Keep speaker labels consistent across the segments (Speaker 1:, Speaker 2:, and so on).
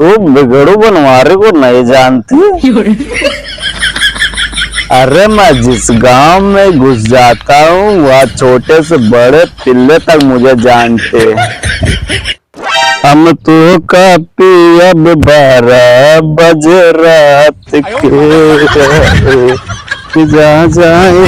Speaker 1: तो बिगड़ू बनवारी को नहीं जानती। अरे मैं जिस गांव में घुस जाता हूँ वह छोटे से बड़े पिल्ले तक मुझे जानते। हम तो कापी अब 12 बजे रात के जा जाए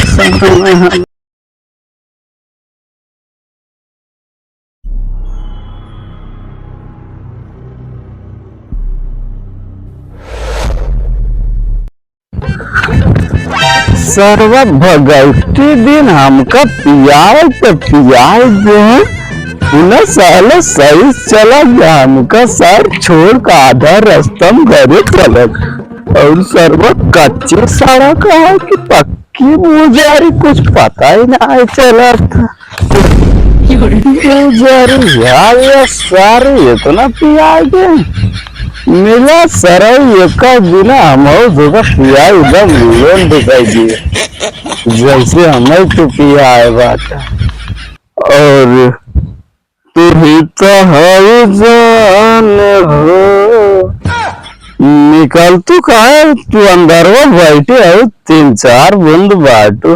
Speaker 1: सर्व भगवती दिन हमका पियाए तो पियाए दे उन्हें साले सही चला गया हमका सर छोड़ का आधा रास्ता में घरे चलक और सर्व कच्ची सड़क है कि पक्की मुझे कुछ पता ही नहीं चला था। मुझे यार ये सारे इतना पिया गए मिला सरई एक बिना हमारे पिया एकदम मिलन दिखाई दिए जैसे हमें तो पिया है बात। और तू ही तो है जान हो निकल तू कहा तू अंदर में बैठे हो 3-4 बूंद बाटू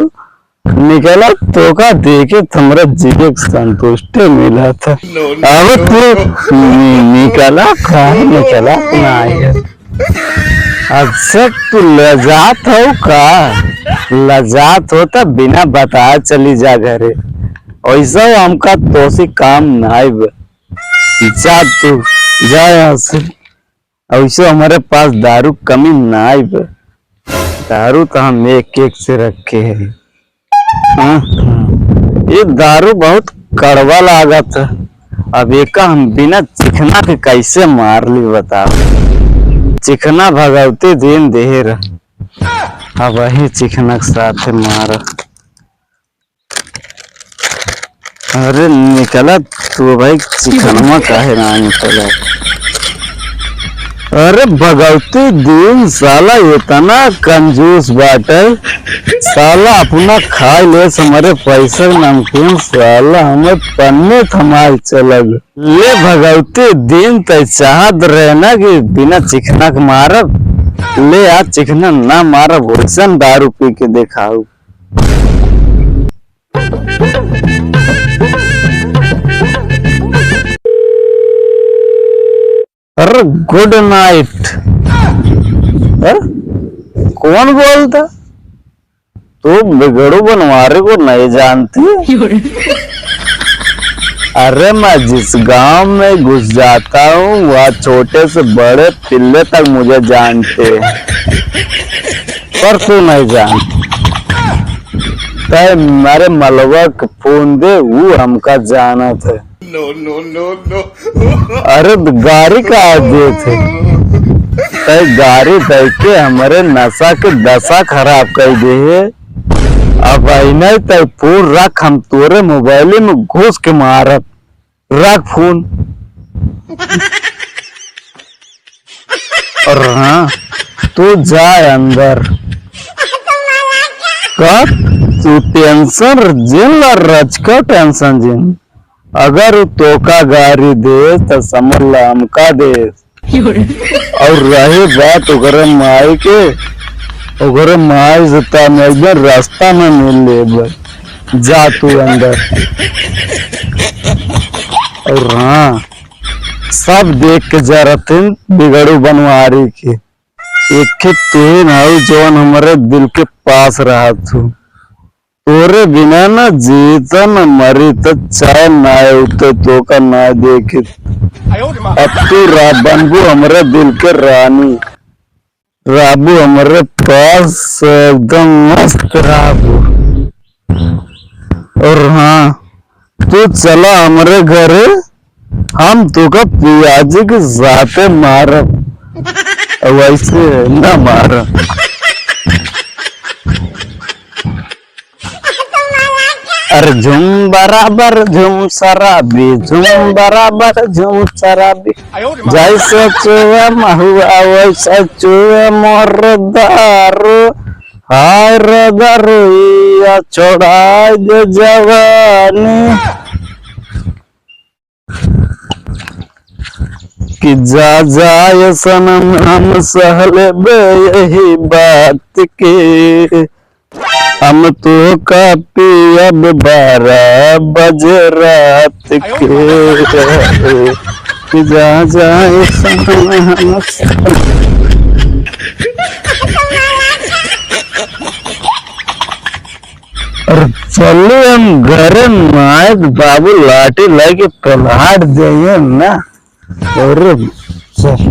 Speaker 1: निकला तो का देखे तुम्हारा जीवन संतुष्टि मिला था। अब तू निकला कहा निकला नहीं अच्छा तू लजात हो का लजात होता बिना बताए चली जा घरे ऐसा हमका तोसी काम नहीं जा तू जा यहाँ से ऐसे हमारे पास दारू कमी नहीं दारू तो हम एक से रखे है। ये दारू बहुत कड़वा लागत है अब एक हम बिना चिकना के कैसे मार ली बताओ चिकना भगवती दिन दे रहा अब वही चिकना के साथ मारा। अरे निकला तू भाई चिकनमा काहे ना निकला। अरे भगवती दिन साला इतना कंजूस बाटे साला अपना खा ले हमारे पैसा नमकीन साला हमें पन्ने थमाल चलग ले भगवती दिन तय चाहत रहना कि बिना चिकना के मारब ले आज चिकना ना मारब वैसन दारू पी के दिखाऊ। अरे गुड नाइट कौन बोलता तू बिगड़ू बनवारी को नहीं जानती। अरे मैं जिस गांव में घुस जाता हूँ वह छोटे से बड़े पिल्ले तक मुझे जानते पर तू नहीं जानती तय मेरे मलबा फोन दे वो हमका जाना था। नो अरे गाड़ी का दे थे तय गाड़ी दे के हमारे नशा के दशा खराब कर दे अब नहीं तय फोन रख हम तोरे मोबाइल में घुस के मारब रख फोन। और हाँ तू जा अंदर कर तू टेंशन जिन रच का टेंशन जिन अगर तो का गाड़ी दे तो समझ ला हमका दे और रही बात उगरे माई के उगरे माई जता में एकदम रास्ता में मिल ले जा तू अंदर। और हाँ सब देख के जा रहे बिगड़ू बनवारी के एक तू ना जौन हमारे दिल के पास रहा तू तोरे बिना ना जीता न मरी तो चाहे ना उठे तो का ना देखे अब तू बनबू हमारे दिल के रानी राबू हमारे पास एकदम मस्त राबू। और हाँ तू चला हमारे घरे हम तो का पियाजी के जाते मारब वैसे ना मारब। अरे झुम बराबर झुम बराबर झुम शराबी जैसे चुए महुआ वैसे चुए मोर दारू हाय रे दरुइया छोड़ा दे जवानी। कि जा जाए सनम हम सहले बे यही बात के, हम तो कापी अब 12 बजे रात के, कि जा जाए सनम हम और चलो हम घर नायक बाबू लाठी लाके पलहाट जाइए ना और चल